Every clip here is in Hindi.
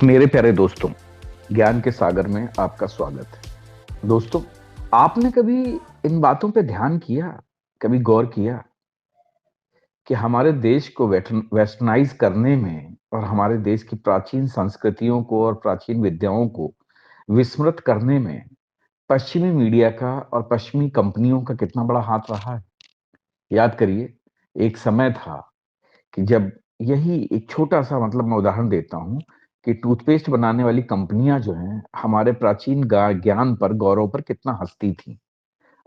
मेरे प्यारे दोस्तों, ज्ञान के सागर में आपका स्वागत है। दोस्तों, आपने कभी इन बातों पे ध्यान किया, कभी गौर किया कि हमारे देश को वेस्टर्नाइज करने में और हमारे देश की प्राचीन संस्कृतियों को और प्राचीन विद्याओं को विस्मृत करने में पश्चिमी मीडिया का और पश्चिमी कंपनियों का कितना बड़ा हाथ रहा है? याद करिए, एक समय था कि जब यही एक छोटा-सा मतलब मैं उदाहरण देता हूँ कि टूथपेस्ट बनाने वाली कंपनियाँ जो हैं, हमारे प्राचीन गा ज्ञान पर, गौरव पर कितना हँसती थीं।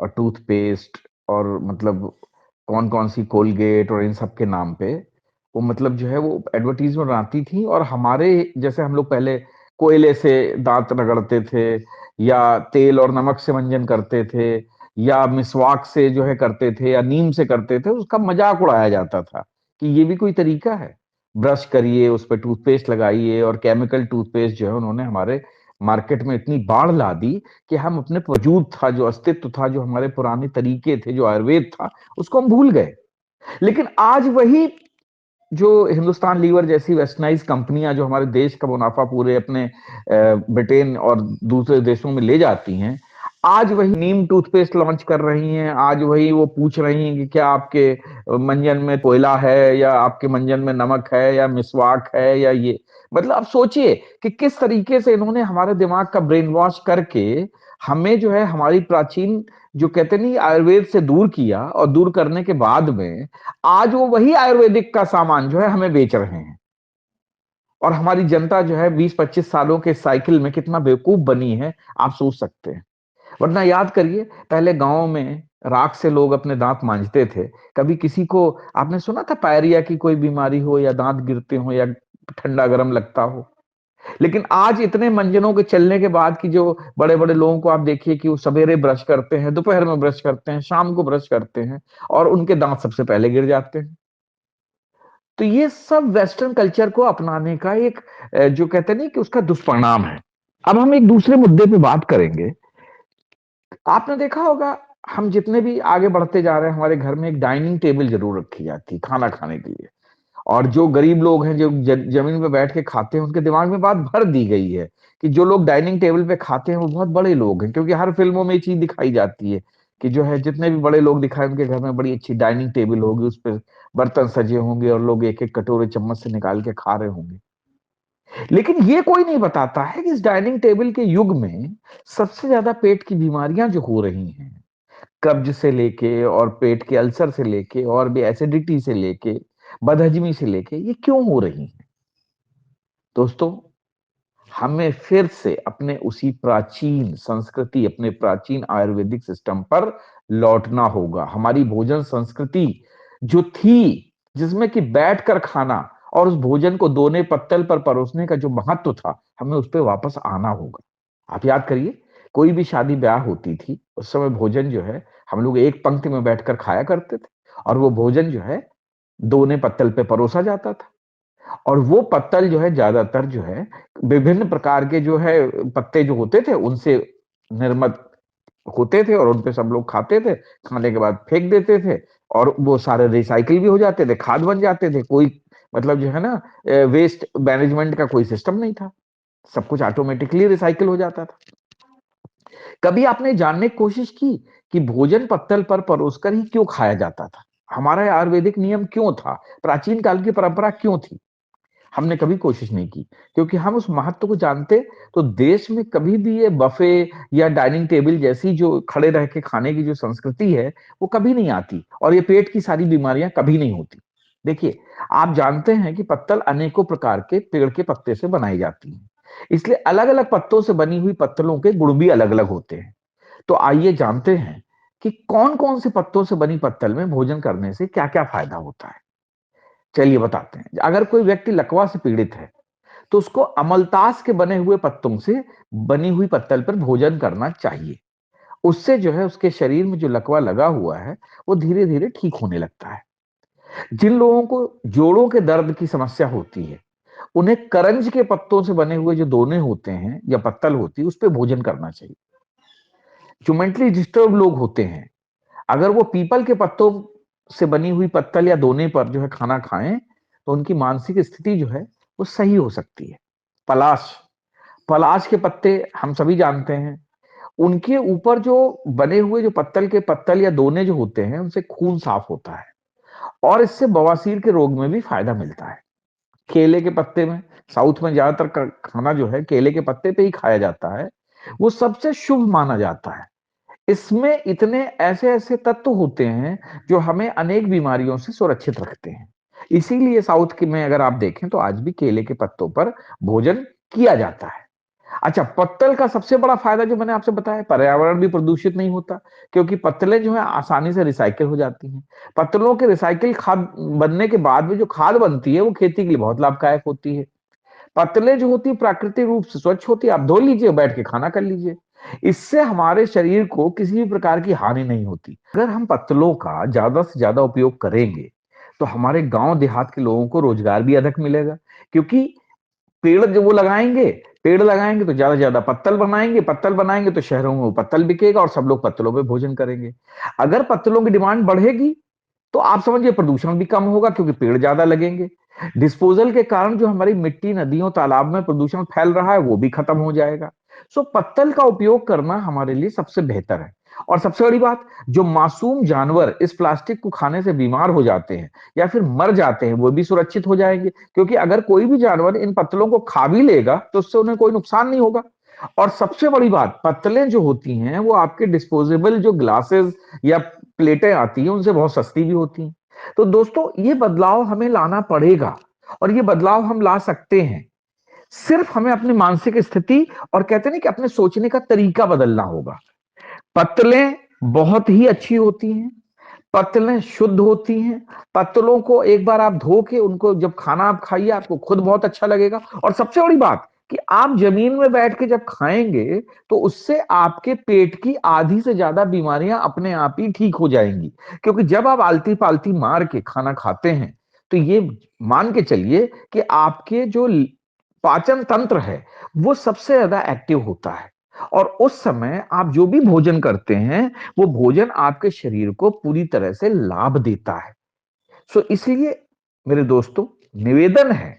और टूथपेस्ट और मतलब कौन-कौन सी कोलगेट और इन सब के नाम पे, वो मतलब जो है वो एडवर्टाइज़मेंट बनाती थीं और हमारे जैसे हम लोग पहले कोयले से दाँत रगड़ते थे या तेल और नमक से मंजन करते थे या मिसवाक से जो है करते थे या नीम से करते थे, उसका मज़ाक उड़ाया जाता था कि ये भी कोई तरीका है? ब्रश करिए, उस पे टूथपेस्ट लगाइए और केमिकल टूथपेस्ट जो है उन्होंने हमारे मार्केट में इतनी बाढ़ ला दी कि हम अपने वजूद था, जो अस्तित्व था, जो हमारे पुराने तरीके थे, जो आयुर्वेद था, उसको हम भूल गए। लेकिन आज वही जो हिंदुस्तान लीवर जैसी वेस्टर्नाइज़ कंपनियाँ जो हमारे देश का मुनाफ़ा पूरे अपने ब्रिटेन और दूसरे देशों में ले जाती हैं, आज वही नीम टूथपेस्ट लॉन्च कर रही हैं, आज वही वो पूछ रही हैं कि क्या आपके मंजन में कोयला है या आपके मंजन में नमक है या मिसवाक है या ये। मतलब आप सोचिए कि किस तरीके से इन्होंने हमारे दिमाग का ब्रेन वॉश करके हमें जो है हमारी प्राचीन जो कहते नहीं आयुर्वेद से दूर किया और दूर करने के बाद में आज वो वही आयुर्वेदिक का सामान जो है हमें बेच रहे हैं और हमारी जनता जो है 20-25 सालों के साइकिल में कितना बेवकूफ बनी है, आप सोच सकते हैं। वरना याद करिए, पहले गाँव में राख से लोग अपने दांत मांजते थे। कभी किसी को आपने सुना था पायरिया की कोई बीमारी हो या दांत गिरते हो या ठंडा गर्म लगता हो? लेकिन आज इतने मंजनों के चलने के बाद कि जो बड़े-बड़े लोगों को आप देखिए कि वो सवेरे ब्रश करते हैं, दोपहर में ब्रश करते हैं, शाम को ब्रश करते हैं और उनके दांत सबसे पहले गिर जाते हैं। तो ये सब वेस्टर्न कल्चर को अपनाने का एक जो कहते हैं ना कि उसका दुष्परिणाम है। अब हम एक दूसरे मुद्दे पे बात करेंगे। आपने देखा होगा, हम जितने भी आगे बढ़ते जा रहे हैं, हमारे घर में एक डाइनिंग टेबल ज़रूर रखी जाती है, खाना खाने के लिए। और जो गरीब लोग हैं, जो ज़मीन पे बैठ के खाते हैं, उनके दिमाग में बात भर दी गई है कि जो लोग डाइनिंग टेबल पे खाते हैं, वो बहुत बड़े लोग हैं। क्योंकि हर फ़िल्मों में ये चीज़ दिखाई जाती है कि जो है जितने भी बड़े लोग दिखाए, उनके घर में बड़ी अच्छी डाइनिंग टेबल होगी, उस पे बर्तन सजे होंगे और लोग एक-एक कटोरे चम्मच से निकाल के खा रहे होंगे। लेकिन ये कोई नहीं बताता है कि इस डाइनिंग टेबल के युग में सबसे ज़्यादा पेट की बीमारियाँ जो हो रही हैं, कब्ज से लेके और पेट के अल्सर से लेके और भी एसिडिटी से लेके, बदहज़मी से लेके, ये क्यों हो रही हैं? दोस्तों, हमें फिर से अपने उसी प्राचीन संस्कृति, अपने प्राचीन आयुर्वेदिक सिस्टम पर लौटना होगा। हमारी भोजन संस्कृति जो थी, जिसमें कि बैठकर खाना और उस भोजन को दोने पत्तल पर परोसने का जो महत्व था, हमें उस पे वापस आना होगा। आप याद करिए, कोई भी शादी-ब्याह होती थी, उस समय भोजन जो है, हम लोग एक पंक्ति में बैठकर खाया करते थे और वो भोजन जो है, दोने पत्तल पे परोसा जाता था। और वो पत्तल जो है ज़्यादातर जो है, विभिन्न प्रकार के जो है पत्ते जो होते थे, उनसे निर्मित होते थे और उनपे सब लोग खाते थे। खाने के बाद फेंक देते थे और वो सारे रिसाइकिल भी हो जाते थे, खाद बन जाते थे। कोई मतलब जो है ना वेस्ट मैनेजमेंट का कोई सिस्टम नहीं था। सब कुछ ऑटोमैटिकली रिसाइकिल हो जाता था। कभी आपने जानने की कोशिश की कि भोजन पत्तल पर परोसकर ही क्यों खाया जाता था? हमारा ये आयुर्वेदिक नियम क्यों था? प्राचीन काल की परंपरा क्यों थी? हमने कभी कोशिश नहीं की, क्योंकि हम उस महत्व को जानते तो देश में कभी भी ये बफे या डाइनिंग टेबल जैसी जो खड़े रह के खाने की जो संस्कृति है, वो कभी नहीं आती और ये पेट की सारी बीमारियाँ कभी नहीं होती। देखिए, आप जानते हैं कि पत्तल अनेकों प्रकार के पेड़ के पत्ते से बनाई जाती हैं। इसलिए अलग-अलग पत्तों से बनी हुई पत्तलों के गुण भी अलग-अलग होते हैं। तो आइए जानते हैं कि कौन-कौन से पत्तों से बनी पत्तल में भोजन करने से क्या-क्या फायदा होता है। चलिए बताते हैं। अगर कोई व्यक्ति लकवा से पीड़ित है, तो उसको अमलतास के बने हुए पत्तों से बनी हुई पत्तल पर भोजन करना चाहिए। उससे जो है उसके शरीर में जो लकवा लगा हुआ है, वो धीरे-धीरे ठीक होने लगता है। जिन लोगों को जोड़ों के दर्द की समस्या होती है, उन्हें करंज के पत्तों से बने हुए जो दोने होते हैं या पत्तल होती है, उस पे भोजन करना चाहिए। जो मेंटली डिस्टर्ब लोग होते हैं, अगर वो पीपल के पत्तों से बनी हुई पत्तल या दोने पर जो है खाना खाएँ, तो उनकी मानसिक स्थिति जो है, वो सही हो सकती है। पलाश, पलाश के पत्ते हम सभी जानते हैं। उनके ऊपर जो बने हुए जो पत्तल या दोने जो होते हैं, उनसे खून साफ होता है और इससे बवासीर के रोग में भी फायदा मिलता है। केले के पत्ते में, साउथ में ज्यादातर खाना जो है केले के पत्ते पे ही खाया जाता है, वो सबसे शुभ माना जाता है। इसमें इतने ऐसे ऐसे तत्व होते हैं जो हमें अनेक बीमारियों से सुरक्षित रखते हैं। इसीलिए साउथ के में अगर आप देखें तो आज भी केले के पत्तों पर भोजन किया जाता है। अच्छा, पत्तल का सबसे बड़ा फायदा जो मैंने आपसे बताया, पर्यावरण भी प्रदूषित नहीं होता, क्योंकि पत्तलें जो है आसानी से रिसाइकिल हो जाती हैं। पत्तलों के रिसाइकिल खाद बनने के बाद में जो खाद बनती है वो खेती के लिए बहुत लाभदायक होती है। पत्तलें जो होती है प्राकृतिक रूप से स्वच्छ होती है, आप धो लीजिए, बैठ के खाना कर लीजिए। इससे हमारे शरीर को किसी भी प्रकार की हानि नहीं होती। अगर हम पत्तलों का ज्यादा से ज्यादा उपयोग करेंगे तो हमारे गांव देहात के लोगों को रोजगार भी अधिक मिलेगा, क्योंकि पेड़ जो वो लगाएंगे, पेड़ लगाएंगे तो ज्यादा से ज्यादा पत्तल बनाएंगे तो शहरों में वो पत्तल बिकेगा और सब लोग पत्तलों पे भोजन करेंगे। अगर पत्तलों की डिमांड बढ़ेगी तो आप समझिए प्रदूषण भी कम होगा, क्योंकि पेड़ ज्यादा लगेंगे। डिस्पोजल के कारण जो हमारी मिट्टी, नदियों, तालाब में प्रदूषण फैल रहा है वो भी खत्म हो जाएगा। सो पत्तल का उपयोग करना हमारे लिए सबसे बेहतर है। और सबसे बड़ी बात, जो मासूम जानवर इस प्लास्टिक को खाने से बीमार हो जाते हैं या फिर मर जाते हैं, वो भी सुरक्षित हो जाएंगे, क्योंकि अगर कोई भी जानवर इन पत्तलों को खा भी लेगा तो उससे उन्हें कोई नुकसान नहीं होगा। और सबसे बड़ी बात, पत्तलें जो होती हैं वो आपके डिस्पोजेबल जो ग्लासेस या प्लेटें आती हैं उनसे बहुत सस्ती भी होती हैं। तो दोस्तों, ये बदलाव हमें लाना पड़ेगा और ये बदलाव हम ला सकते हैं। सिर्फ हमें अपनी मानसिक स्थिति और कहते हैं कि अपने सोचने का तरीका बदलना होगा। पत्तलें बहुत ही अच्छी होती हैं, पत्तलें शुद्ध होती हैं। पत्तलों को एक बार आप धो के उनको जब खाना आप खाइए, आपको खुद बहुत अच्छा लगेगा। और सबसे बड़ी बात कि आप जमीन में बैठ के जब खाएंगे तो उससे आपके पेट की आधी से ज्यादा बीमारियां अपने आप ही ठीक हो जाएंगी, क्योंकि जब आप आलती पालती मार के खाना खाते हैं तो ये मान के चलिए कि आपके जो पाचन तंत्र है वो सबसे ज्यादा एक्टिव होता है। और उस समय आप जो भी भोजन करते हैं वो भोजन आपके शरीर को पूरी तरह से लाभ देता है। सो इसलिए मेरे दोस्तों, निवेदन है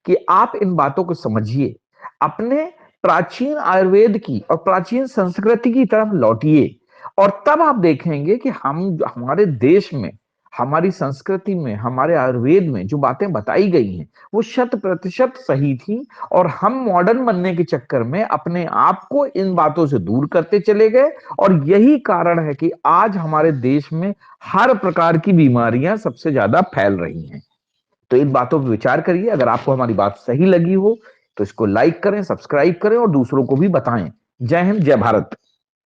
कि आप इन बातों को समझिए, अपने प्राचीन आयुर्वेद की और प्राचीन संस्कृति की तरफ लौटिए, और तब आप देखेंगे कि हम हमारे देश में, हमारी संस्कृति में, हमारे आयुर्वेद में जो बातें बताई गई हैं वो 100% सही थी। और हम मॉडर्न बनने के चक्कर में अपने आप को इन बातों से दूर करते चले गए, और यही कारण है कि आज हमारे देश में हर प्रकार की बीमारियां सबसे ज्यादा फैल रही हैं। तो इन बातों पर विचार करिए। अगर आपको हमारी बात सही लगी हो तो इसको लाइक करें, सब्सक्राइब करें और दूसरों को भी बताएं। जय हिंद, जय भारत।